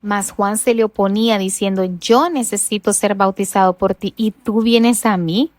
Mas Juan se le oponía diciendo, yo necesito ser bautizado por ti y tú vienes a mí.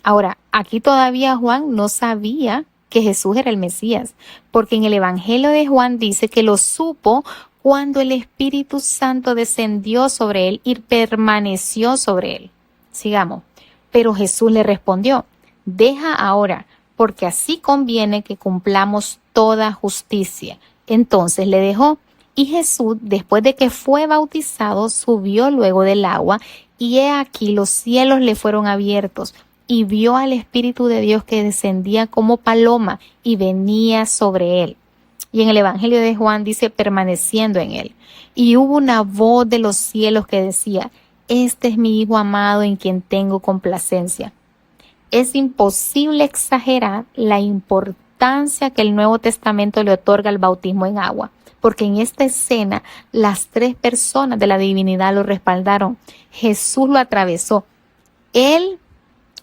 Ahora, aquí todavía Juan no sabía que Jesús era el Mesías, porque en el Evangelio de Juan dice que lo supo cuando el Espíritu Santo descendió sobre él y permaneció sobre él. Sigamos. Pero Jesús le respondió, deja ahora, porque así conviene que cumplamos toda justicia. Entonces le dejó. Y Jesús, después de que fue bautizado, subió luego del agua, y he aquí los cielos le fueron abiertos, y vio al Espíritu de Dios que descendía como paloma y venía sobre él. Y en el Evangelio de Juan dice, permaneciendo en él. Y hubo una voz de los cielos que decía, este es mi Hijo amado en quien tengo complacencia. Es imposible exagerar la importancia que el Nuevo Testamento le otorga al bautismo en agua, porque en esta escena las tres personas de la divinidad lo respaldaron. Jesús lo atravesó. El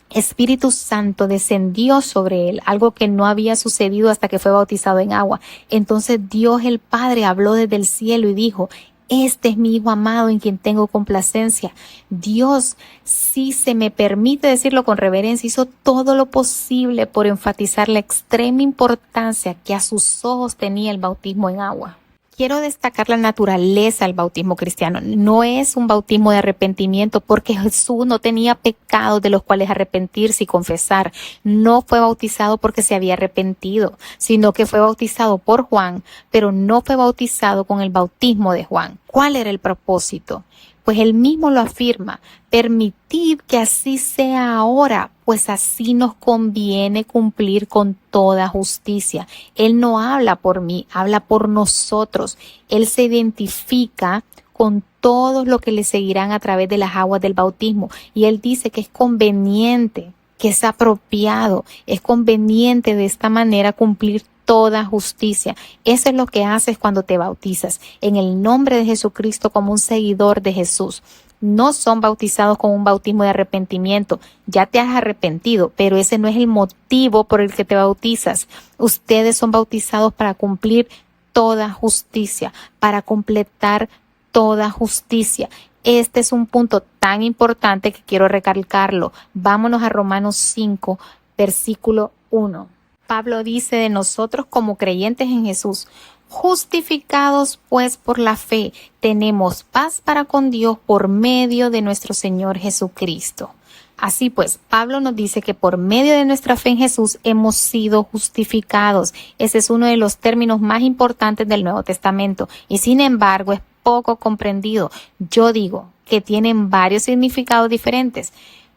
Espíritu Santo descendió sobre él, algo que no había sucedido hasta que fue bautizado en agua. Entonces Dios el Padre habló desde el cielo y dijo, este es mi Hijo amado en quien tengo complacencia. Dios, si se me permite decirlo con reverencia, hizo todo lo posible por enfatizar la extrema importancia que a sus ojos tenía el bautismo en agua. Quiero destacar la naturaleza del bautismo cristiano. No es un bautismo de arrepentimiento porque Jesús no tenía pecados de los cuales arrepentirse y confesar. No fue bautizado porque se había arrepentido, sino que fue bautizado por Juan, pero no fue bautizado con el bautismo de Juan. ¿Cuál era el propósito? Pues él mismo lo afirma, permitid que así sea ahora, pues así nos conviene cumplir con toda justicia. Él no habla por mí, habla por nosotros. Él se identifica con todos los que le seguirán a través de las aguas del bautismo. Y él dice que es conveniente, que es apropiado, es conveniente de esta manera cumplir toda justicia. Eso es lo que haces cuando te bautizas en el nombre de Jesucristo como un seguidor de Jesús. No son bautizados con un bautismo de arrepentimiento. Ya te has arrepentido, pero ese no es el motivo por el que te bautizas. Ustedes son bautizados para cumplir toda justicia, para completar toda justicia. Este es un punto tan importante que quiero recalcarlo. Vámonos a Romanos 5, versículo 1. Pablo dice de nosotros como creyentes en Jesús, justificados pues por la fe, tenemos paz para con Dios por medio de nuestro Señor Jesucristo. Así pues, Pablo nos dice que por medio de nuestra fe en Jesús hemos sido justificados. Ese es uno de los términos más importantes del Nuevo Testamento y sin embargo es poco comprendido. Yo digo que tienen varios significados diferentes.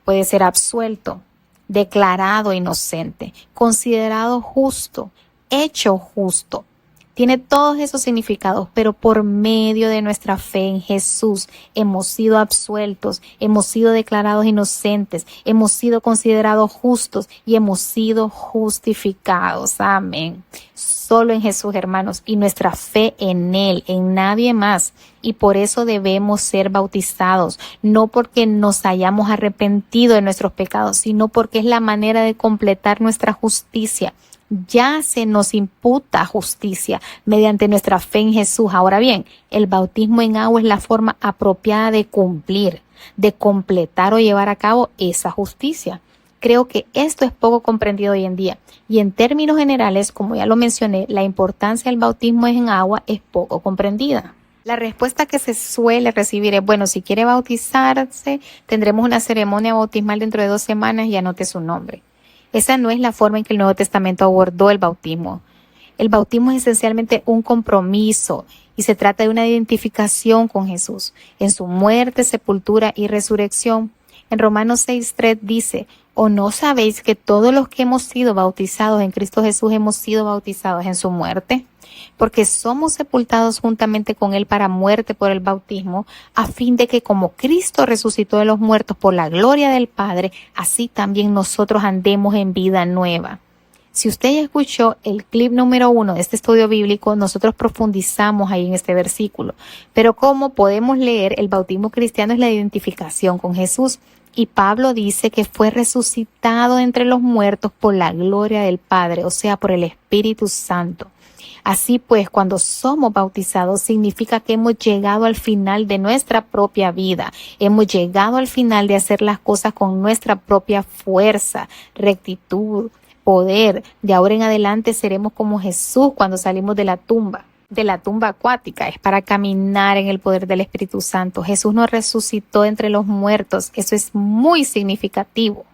Puede ser absuelto, declarado inocente, considerado justo, hecho justo. Tiene todos esos significados, pero por medio de nuestra fe en Jesús hemos sido absueltos, hemos sido declarados inocentes, hemos sido considerados justos y hemos sido justificados. Amén. Solo en Jesús, hermanos, y nuestra fe en Él, en nadie más. Y por eso debemos ser bautizados, no porque nos hayamos arrepentido de nuestros pecados, sino porque es la manera de completar nuestra justicia. Ya se nos imputa justicia mediante nuestra fe en Jesús. Ahora bien, el bautismo en agua es la forma apropiada de cumplir, de completar o llevar a cabo esa justicia. Creo que esto es poco comprendido hoy en día y en términos generales, como ya lo mencioné, la importancia del bautismo en agua es poco comprendida. La respuesta que se suele recibir es, bueno, si quiere bautizarse, tendremos una ceremonia bautismal dentro de 2 semanas y anote su nombre. Esa no es la forma en que el Nuevo Testamento abordó el bautismo. El bautismo es esencialmente un compromiso y se trata de una identificación con Jesús en su muerte, sepultura y resurrección. En Romanos 6:3 dice, ¿o no sabéis que todos los que hemos sido bautizados en Cristo Jesús hemos sido bautizados en su muerte? Porque somos sepultados juntamente con Él para muerte por el bautismo, a fin de que como Cristo resucitó de los muertos por la gloria del Padre, así también nosotros andemos en vida nueva. Si usted ya escuchó el clip número 1 de este estudio bíblico, nosotros profundizamos ahí en este versículo. Pero como podemos leer, el bautismo cristiano es la identificación con Jesús. Y Pablo dice que fue resucitado entre los muertos por la gloria del Padre, o sea, por el Espíritu Santo. Así pues, cuando somos bautizados, significa que hemos llegado al final de nuestra propia vida. Hemos llegado al final de hacer las cosas con nuestra propia fuerza, rectitud, poder. De ahora en adelante seremos como Jesús cuando salimos de la tumba acuática, es para caminar en el poder del Espíritu Santo. Jesús nos resucitó entre los muertos, eso es muy significativo.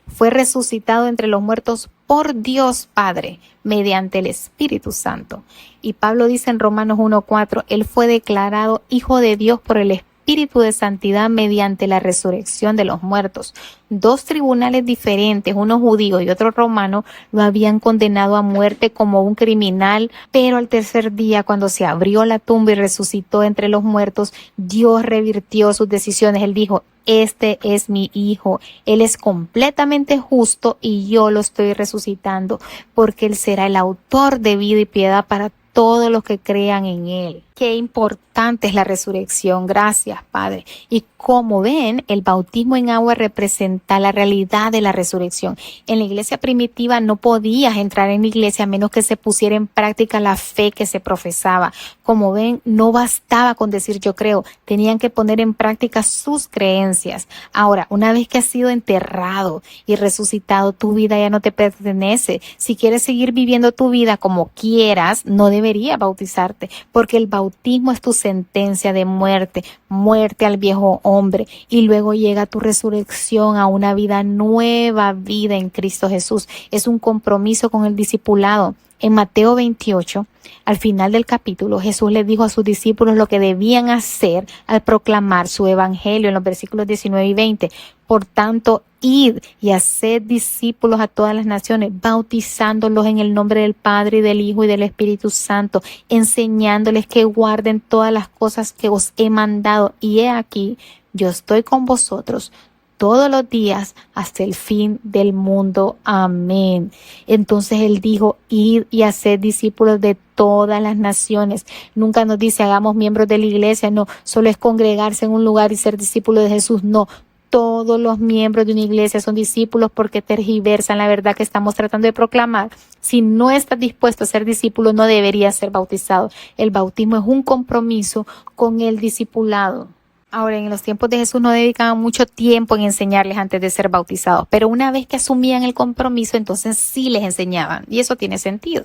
Fue resucitado entre los muertos por Dios Padre, mediante el Espíritu Santo. Y Pablo dice en Romanos 1:4, Él fue declarado Hijo de Dios por el Espíritu de Santidad mediante la resurrección de los muertos. Dos tribunales diferentes, uno judío y otro romano, lo habían condenado a muerte como un criminal, pero al tercer día, cuando se abrió la tumba y resucitó entre los muertos, Dios revirtió sus decisiones. Él dijo, este es mi hijo, él es completamente justo y yo lo estoy resucitando porque él será el autor de vida y piedad para todos los que crean en él. Qué importante es la resurrección. Gracias, Padre. Y como ven, el bautismo en agua representa la realidad de la resurrección. En la iglesia primitiva no podías entrar en la iglesia a menos que se pusiera en práctica la fe que se profesaba. Como ven, no bastaba con decir yo creo, tenían que poner en práctica sus creencias. Ahora, una vez que has sido enterrado y resucitado, tu vida ya no te pertenece. Si quieres seguir viviendo tu vida como quieras, no deberías bautizarte, porque el bautismo es tu sentencia de muerte, muerte al viejo hombre, y luego llega tu resurrección a una vida nueva, vida en Cristo Jesús. Es un compromiso con el discipulado. En Mateo 28, al final del capítulo, Jesús les dijo a sus discípulos lo que debían hacer al proclamar su evangelio en los versículos 19 y 20. Por tanto, id y haced discípulos a todas las naciones, bautizándolos en el nombre del Padre y del Hijo y del Espíritu Santo, enseñándoles que guarden todas las cosas que os he mandado. Y he aquí, yo estoy con vosotros todos los días hasta el fin del mundo. Amén. Entonces él dijo, id y haced discípulos de todas las naciones. Nunca nos dice hagamos miembros de la iglesia, no, solo es congregarse en un lugar y ser discípulo de Jesús, no. Todos los miembros de una iglesia son discípulos porque tergiversan la verdad que estamos tratando de proclamar. Si no estás dispuesto a ser discípulo, no deberías ser bautizado. El bautismo es un compromiso con el discipulado. Ahora, en los tiempos de Jesús no dedicaban mucho tiempo en enseñarles antes de ser bautizados, pero una vez que asumían el compromiso, entonces sí les enseñaban, y eso tiene sentido.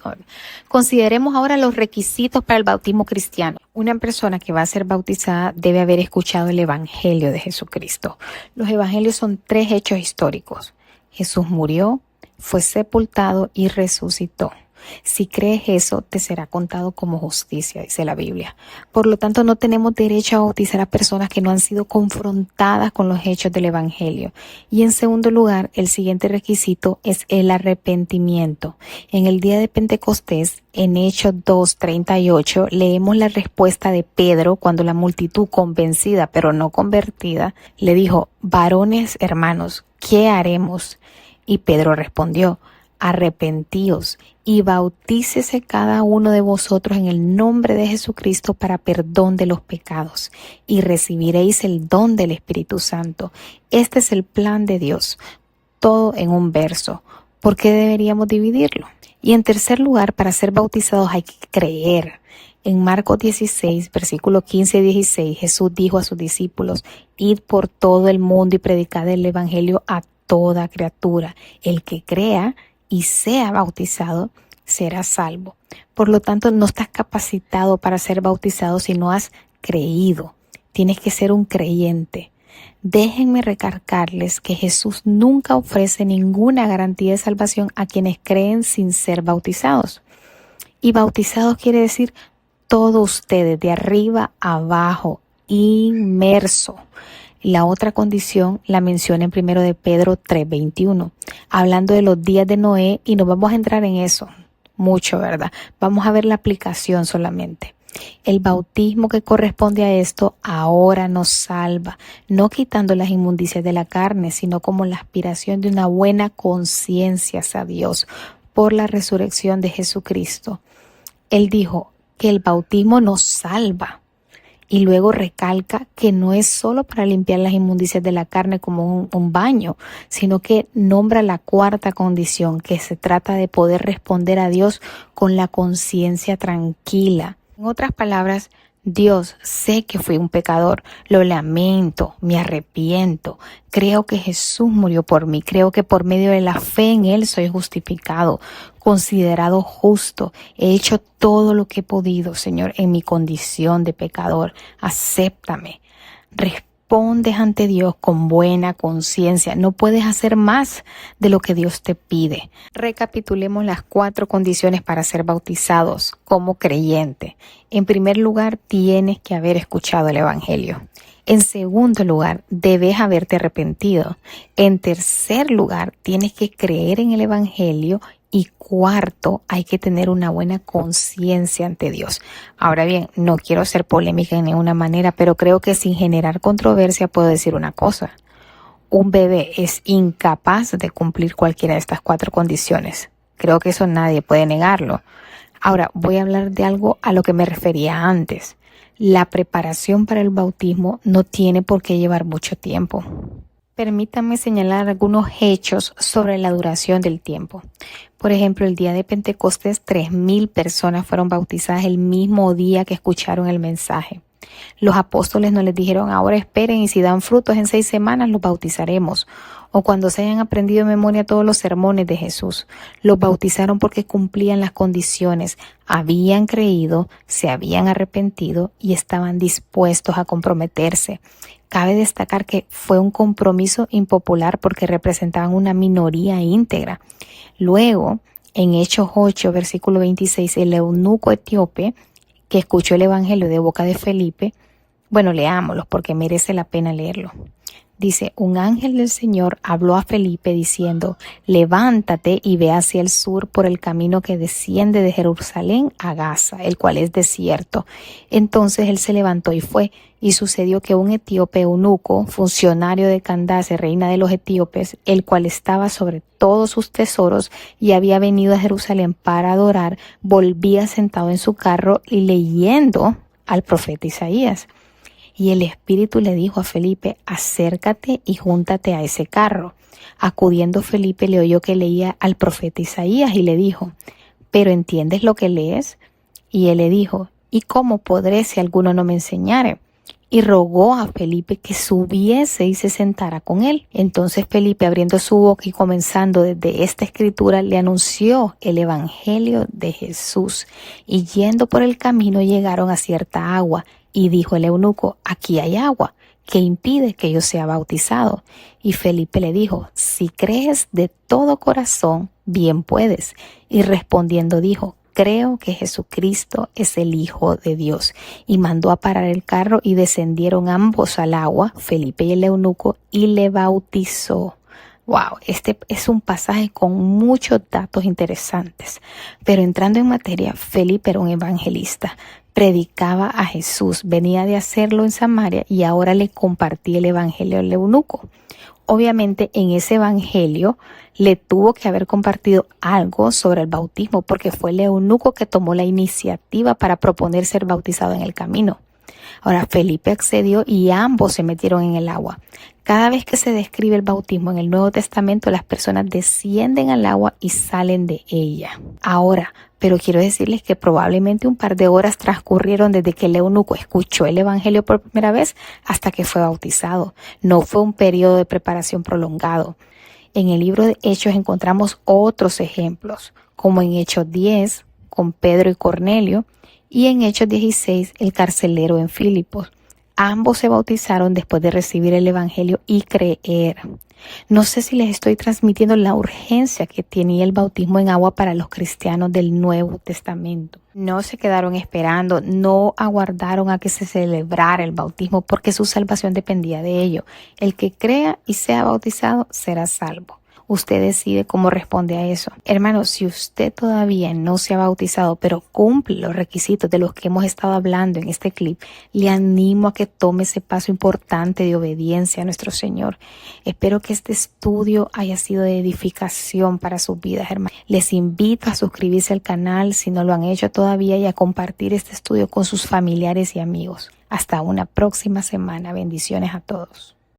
Consideremos ahora los requisitos para el bautismo cristiano. Una persona que va a ser bautizada debe haber escuchado el Evangelio de Jesucristo. Los evangelios son 3 hechos históricos. Jesús murió, fue sepultado y resucitó. Si crees eso, te será contado como justicia, dice la Biblia. Por lo tanto, no tenemos derecho a bautizar a personas que no han sido confrontadas con los hechos del Evangelio. Y en segundo lugar, el siguiente requisito es el arrepentimiento. En el día de Pentecostés, en Hechos 2:38, leemos la respuesta de Pedro cuando la multitud convencida pero no convertida le dijo, varones hermanos, ¿qué haremos? Y Pedro respondió, arrepentíos y bautícese cada uno de vosotros en el nombre de Jesucristo para perdón de los pecados y recibiréis el don del Espíritu Santo. Este es el plan de Dios, todo en un verso. ¿Por qué deberíamos dividirlo? Y en tercer lugar, para ser bautizados hay que creer. En Marcos 16, versículos 15 y 16, Jesús dijo a sus discípulos, id por todo el mundo y predicad el Evangelio a toda criatura. El que crea y sea bautizado, será salvo. Por lo tanto, no estás capacitado para ser bautizado si no has creído. Tienes que ser un creyente. Déjenme recalcarles que Jesús nunca ofrece ninguna garantía de salvación a quienes creen sin ser bautizados. Y bautizados quiere decir todos ustedes, de arriba a abajo, inmerso. La otra condición la menciona en 1 de Pedro 3:21, hablando de los días de Noé, y no vamos a entrar en eso mucho, ¿verdad? Vamos a ver la aplicación solamente. El bautismo que corresponde a esto ahora nos salva, no quitando las inmundicias de la carne, sino como la aspiración de una buena conciencia hacia Dios por la resurrección de Jesucristo. Él dijo que el bautismo nos salva. Y luego recalca que no es solo para limpiar las inmundicias de la carne como un baño, sino que nombra la cuarta condición, que se trata de poder responder a Dios con la conciencia tranquila. En otras palabras, Dios, sé que fui un pecador, lo lamento, me arrepiento, creo que Jesús murió por mí, creo que por medio de la fe en Él soy justificado, considerado justo, he hecho todo lo que he podido, Señor, en mi condición de pecador, acéptame. Respondes ante Dios con buena conciencia. No puedes hacer más de lo que Dios te pide. Recapitulemos las 4 condiciones para ser bautizados como creyente. En primer lugar, tienes que haber escuchado el Evangelio. En segundo lugar, debes haberte arrepentido. En tercer lugar, tienes que creer en el Evangelio. Y cuarto, hay que tener una buena conciencia ante Dios. Ahora bien, no quiero ser polémica en ninguna manera, pero creo que sin generar controversia puedo decir una cosa. Un bebé es incapaz de cumplir cualquiera de estas 4 condiciones. Creo que eso nadie puede negarlo. Ahora, voy a hablar de algo a lo que me refería antes. La preparación para el bautismo no tiene por qué llevar mucho tiempo. Permítanme señalar algunos hechos sobre la duración del tiempo. Por ejemplo, el día de Pentecostés, 3,000 personas fueron bautizadas el mismo día que escucharon el mensaje. Los apóstoles no les dijeron, ahora esperen y si dan frutos en 6 semanas los bautizaremos. O cuando se hayan aprendido de memoria todos los sermones de Jesús. Los bautizaron porque cumplían las condiciones. Habían creído, se habían arrepentido y estaban dispuestos a comprometerse. Cabe destacar que fue un compromiso impopular porque representaban una minoría íntegra. Luego, en Hechos 8, versículo 26, el eunuco etíope que escuchó el evangelio de boca de Felipe, bueno, leámoslo porque merece la pena leerlo. Dice, un ángel del Señor habló a Felipe diciendo, levántate y ve hacia el sur por el camino que desciende de Jerusalén a Gaza, el cual es desierto. Entonces él se levantó y fue, y sucedió que un etíope eunuco, funcionario de Candace, reina de los etíopes, el cual estaba sobre todos sus tesoros y había venido a Jerusalén para adorar, volvía sentado en su carro y leyendo al profeta Isaías. Y el Espíritu le dijo a Felipe, acércate y júntate a ese carro. Acudiendo Felipe le oyó que leía al profeta Isaías y le dijo, ¿pero entiendes lo que lees? Y él le dijo, ¿y cómo podré si alguno no me enseñare? Y rogó a Felipe que subiese y se sentara con él. Entonces Felipe, abriendo su boca y comenzando desde esta escritura, le anunció el evangelio de Jesús. Y yendo por el camino llegaron a cierta agua. Y dijo el eunuco, aquí hay agua, ¿qué impide que yo sea bautizado? Y Felipe le dijo, si crees de todo corazón, bien puedes. Y respondiendo dijo, creo que Jesucristo es el Hijo de Dios. Y mandó a parar el carro y descendieron ambos al agua, Felipe y el eunuco, y le bautizó. Wow, este es un pasaje con muchos datos interesantes. Pero entrando en materia, Felipe era un evangelista. Predicaba a Jesús, venía de hacerlo en Samaria y ahora le compartía el evangelio al eunuco. Obviamente en ese evangelio le tuvo que haber compartido algo sobre el bautismo porque fue el eunuco que tomó la iniciativa para proponer ser bautizado en el camino. Ahora Felipe accedió y ambos se metieron en el agua. Cada vez que se describe el bautismo en el Nuevo Testamento, las personas descienden al agua y salen de ella. Ahora, pero quiero decirles que probablemente un par de horas transcurrieron desde que el eunuco escuchó el evangelio por primera vez hasta que fue bautizado. No fue un periodo de preparación prolongado. En el libro de Hechos encontramos otros ejemplos, como en Hechos 10, con Pedro y Cornelio, y en Hechos 16, el carcelero en Filipos. Ambos se bautizaron después de recibir el evangelio y creer. No sé si les estoy transmitiendo la urgencia que tenía el bautismo en agua para los cristianos del Nuevo Testamento. No se quedaron esperando, no aguardaron a que se celebrara el bautismo porque su salvación dependía de ello. El que crea y sea bautizado será salvo. Usted decide cómo responde a eso. Hermano, si usted todavía no se ha bautizado, pero cumple los requisitos de los que hemos estado hablando en este clip, le animo a que tome ese paso importante de obediencia a nuestro Señor. Espero que este estudio haya sido de edificación para sus vidas, hermano. Les invito a suscribirse al canal si no lo han hecho todavía y a compartir este estudio con sus familiares y amigos. Hasta una próxima semana. Bendiciones a todos.